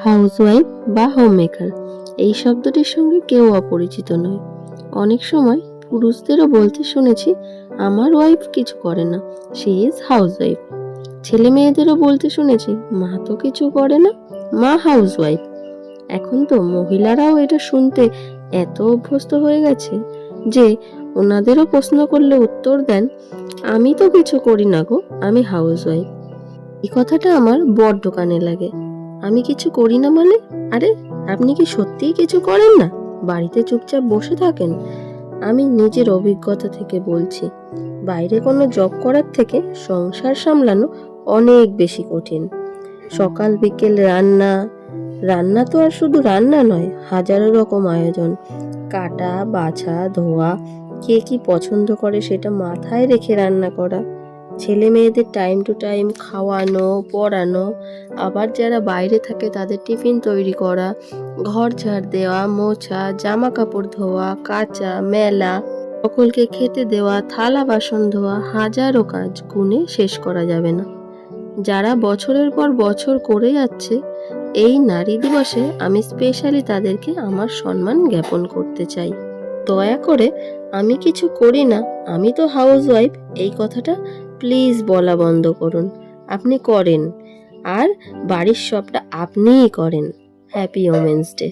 Housewife বা homemaker এই শব্দটির সঙ্গে কেউ অপরিচিত নয়। অনেক সময় পুরুষদেরও বলতে শুনেছি, আমার ওয়াইফ কিছু করে না, শি ইজ হাউসওয়াইফ। ছেলে মেয়েদেরও বলতে শুনেছি, মা তো কিছু করে না, মা হাউসওয়াইফ। এখন তো মহিলারাও এটা শুনতে এত অভ্যস্ত হয়ে গেছে যে ওনাদেরও প্রশ্ন করলে উত্তর দেন, আমি তো কিছু করি না গো, আমি হাউসওয়াইফ। এই কথাটা আমার বড্ড কানে লাগে। আমি কিছু করি না মানে? আরে, আপনি কি সত্যিই কিছু করেন না? বাড়িতে চুপচাপ বসে থাকেন? আমি নিজের অভিজ্ঞতা থেকে বলছি, বাইরে কোনো জব করার থেকে সংসার সামলানো অনেক বেশি কঠিন। সকাল বিকেল রান্না, রান্না তো আর শুধু রান্না নয়, হাজারো রকম আয়োজন, কাটা বাছা ধোয়া, কে কি পছন্দ করে সেটা মাথায় রেখে রান্না করা, ছেলে মেয়েদের টাইম টু টাইম খাওয়ানো পড়ানো, আবার যারা বাইরে থাকে তাদের টিফিন তৈরি করা, ঘর ঝাড় দেওয়া মোছা, জামা কাপড় ধোয়া কাচা মেলা, সকলকে খেতে দেওয়া, থালা বাসন ধোয়া, হাজারো কাজ গুণে শেষ করা যাবে না। যারা বছরের পর বছর করে যাচ্ছে, এই নারী দিবসে আমি স্পেশালি তাদেরকে আমার সম্মান জ্ঞাপন করতে চাই। দয়া করে আমি কিছু করি না, আমি তো হাউসওয়াইফ, এই কথাটা প্লিজ বলা বন্ধ করুন। আপনি করেন, আর বাড়ির সবটা আপনিই করেন। Happy women's day.